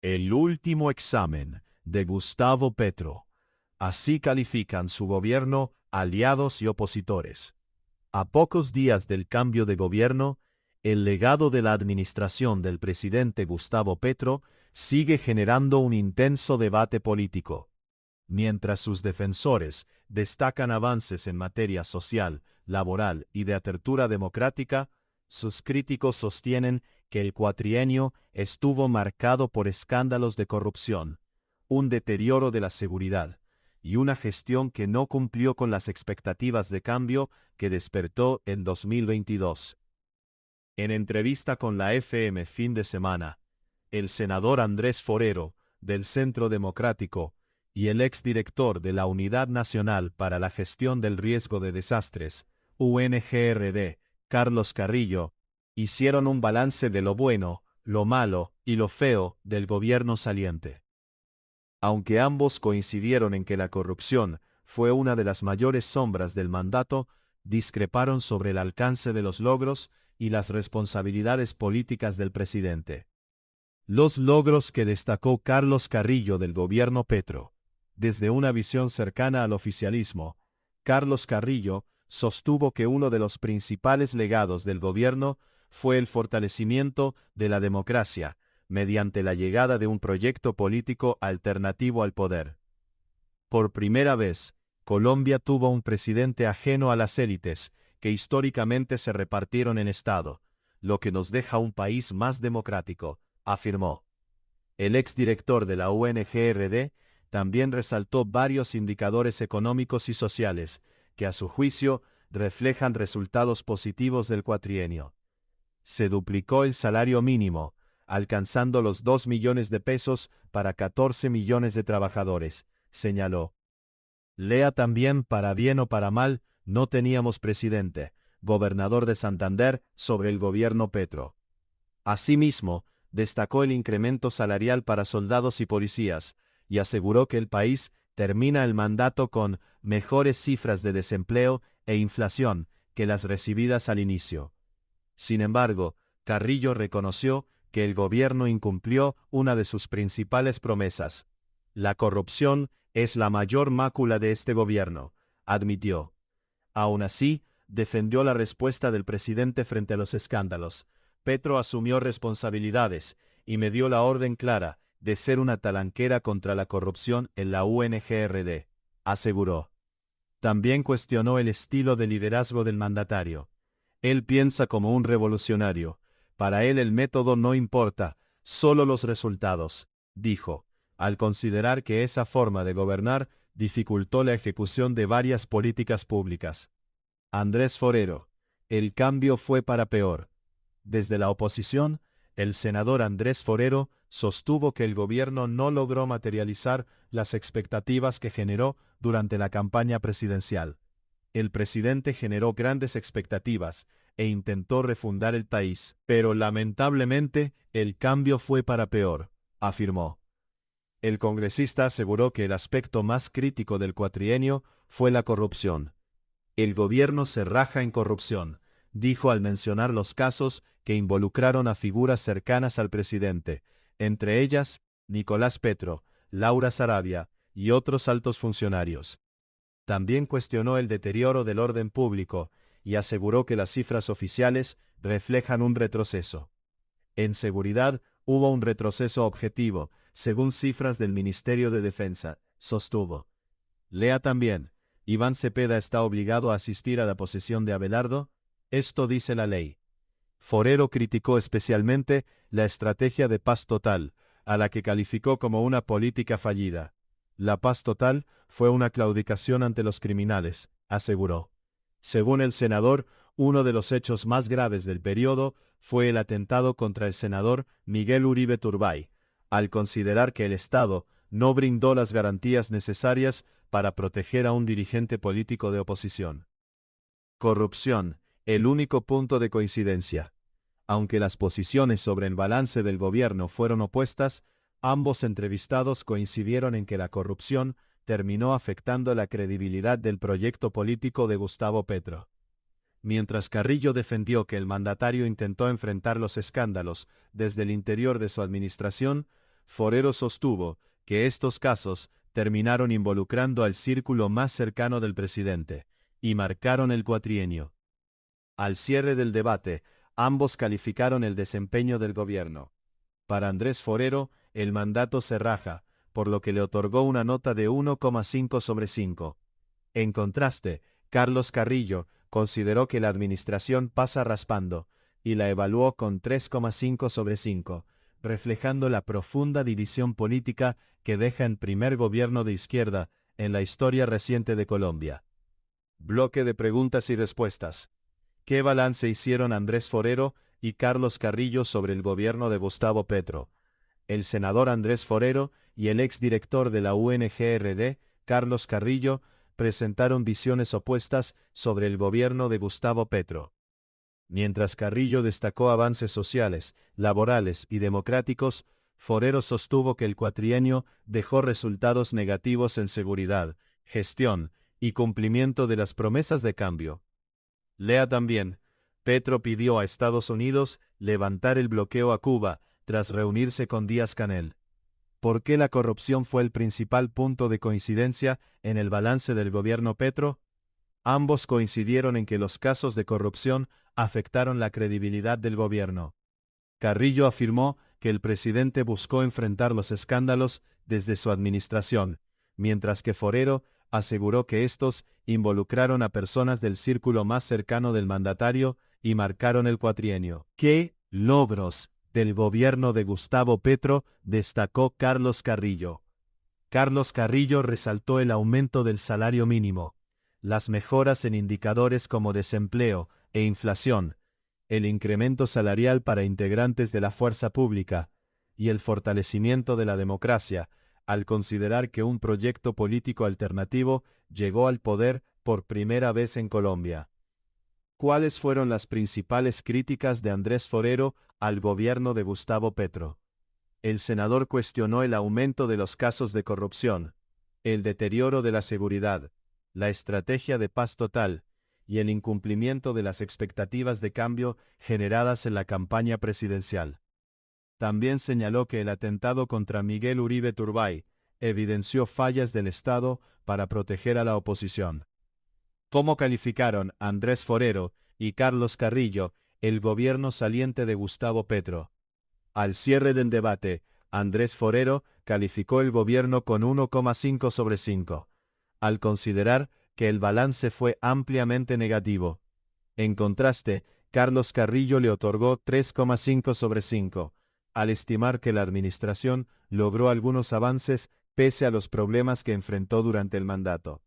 El último examen de Gustavo Petro. Así califican su gobierno aliados y opositores. A pocos días del cambio de gobierno, el legado de la administración del presidente Gustavo Petro sigue generando un intenso debate político. Mientras sus defensores destacan avances en materia social, laboral y de apertura democrática, sus críticos sostienen que el cuatrienio estuvo marcado por escándalos de corrupción, un deterioro de la seguridad y una gestión que no cumplió con las expectativas de cambio que despertó en 2022. En entrevista con la FM Fin de Semana, el senador Andrés Forero, del Centro Democrático, y el exdirector de la Unidad Nacional para la Gestión del Riesgo de Desastres, UNGRD, Carlos Carrillo, hicieron un balance de lo bueno, lo malo y lo feo del gobierno saliente. Aunque ambos coincidieron en que la corrupción fue una de las mayores sombras del mandato, discreparon sobre el alcance de los logros y las responsabilidades políticas del presidente. Los logros que destacó Carlos Carrillo del gobierno Petro. Desde una visión cercana al oficialismo, Carlos Carrillo sostuvo que uno de los principales legados del gobierno fue el fortalecimiento de la democracia, mediante la llegada de un proyecto político alternativo al poder. Por primera vez, Colombia tuvo un presidente ajeno a las élites, que históricamente se repartieron en Estado, lo que nos deja un país más democrático, afirmó. El exdirector de la UNGRD también resaltó varios indicadores económicos y sociales, que a su juicio reflejan resultados positivos del cuatrienio. Se duplicó el salario mínimo, alcanzando los 2 millones de pesos para 14 millones de trabajadores, señaló. Lea también, para bien o para mal, no teníamos presidente, gobernador de Santander, sobre el gobierno Petro. Asimismo, destacó el incremento salarial para soldados y policías, y aseguró que el país termina el mandato con mejores cifras de desempleo e inflación que las recibidas al inicio. Sin embargo, Carrillo reconoció que el gobierno incumplió una de sus principales promesas. La corrupción es la mayor mácula de este gobierno, admitió. Aún así, defendió la respuesta del presidente frente a los escándalos. Petro asumió responsabilidades y me dio la orden clara de ser una talanquera contra la corrupción en la UNGRD, aseguró. También cuestionó el estilo de liderazgo del mandatario. Él piensa como un revolucionario. Para él el método no importa, solo los resultados, dijo, al considerar que esa forma de gobernar dificultó la ejecución de varias políticas públicas. Andrés Forero. El cambio fue para peor. Desde la oposición, el senador Andrés Forero sostuvo que el gobierno no logró materializar las expectativas que generó durante la campaña presidencial. El presidente generó grandes expectativas e intentó refundar el país, pero lamentablemente el cambio fue para peor, afirmó. El congresista aseguró que el aspecto más crítico del cuatrienio fue la corrupción. El gobierno se raja en corrupción, dijo al mencionar los casos que involucraron a figuras cercanas al presidente, entre ellas Nicolás Petro, Laura Sarabia y otros altos funcionarios. También cuestionó el deterioro del orden público y aseguró que las cifras oficiales reflejan un retroceso. En seguridad hubo un retroceso objetivo, según cifras del Ministerio de Defensa, sostuvo. Lea también, Iván Cepeda está obligado a asistir a la posesión de Abelardo. Esto dice la ley. Forero criticó especialmente la estrategia de paz total, a la que calificó como una política fallida. La paz total fue una claudicación ante los criminales, aseguró. Según el senador, uno de los hechos más graves del periodo fue el atentado contra el senador Miguel Uribe Turbay, al considerar que el Estado no brindó las garantías necesarias para proteger a un dirigente político de oposición. Corrupción, el único punto de coincidencia. Aunque las posiciones sobre el balance del gobierno fueron opuestas, ambos entrevistados coincidieron en que la corrupción terminó afectando la credibilidad del proyecto político de Gustavo Petro. Mientras Carrillo defendió que el mandatario intentó enfrentar los escándalos desde el interior de su administración, Forero sostuvo que estos casos terminaron involucrando al círculo más cercano del presidente y marcaron el cuatrienio. Al cierre del debate, ambos calificaron el desempeño del gobierno. Para Andrés Forero, el mandato se raja, por lo que le otorgó una nota de 1,5 sobre 5. En contraste, Carlos Carrillo consideró que la administración pasa raspando y la evaluó con 3,5 sobre 5, reflejando la profunda división política que deja el primer gobierno de izquierda en la historia reciente de Colombia. Bloque de preguntas y respuestas. ¿Qué balance hicieron Andrés Forero y Carlos Carrillo sobre el gobierno de Gustavo Petro? El senador Andrés Forero y el exdirector de la UNGRD, Carlos Carrillo, presentaron visiones opuestas sobre el gobierno de Gustavo Petro. Mientras Carrillo destacó avances sociales, laborales y democráticos, Forero sostuvo que el cuatrienio dejó resultados negativos en seguridad, gestión y cumplimiento de las promesas de cambio. Lea también, Petro pidió a Estados Unidos levantar el bloqueo a Cuba tras reunirse con Díaz-Canel. ¿Por qué la corrupción fue el principal punto de coincidencia en el balance del gobierno Petro? Ambos coincidieron en que los casos de corrupción afectaron la credibilidad del gobierno. Carrillo afirmó que el presidente buscó enfrentar los escándalos desde su administración, mientras que Forero aseguró que estos involucraron a personas del círculo más cercano del mandatario y marcaron el cuatrienio. ¿Qué logros del gobierno de Gustavo Petro destacó Carlos Carrillo? Carlos Carrillo resaltó el aumento del salario mínimo, las mejoras en indicadores como desempleo e inflación, el incremento salarial para integrantes de la fuerza pública y el fortalecimiento de la democracia, al considerar que un proyecto político alternativo llegó al poder por primera vez en Colombia. ¿Cuáles fueron las principales críticas de Andrés Forero al gobierno de Gustavo Petro? El senador cuestionó el aumento de los casos de corrupción, el deterioro de la seguridad, la estrategia de paz total y el incumplimiento de las expectativas de cambio generadas en la campaña presidencial. También señaló que el atentado contra Miguel Uribe Turbay evidenció fallas del Estado para proteger a la oposición. ¿Cómo calificaron Andrés Forero y Carlos Carrillo el gobierno saliente de Gustavo Petro? Al cierre del debate, Andrés Forero calificó el gobierno con 1,5 sobre 5, al considerar que el balance fue ampliamente negativo. En contraste, Carlos Carrillo le otorgó 3,5 sobre 5, al estimar que la administración logró algunos avances pese a los problemas que enfrentó durante el mandato.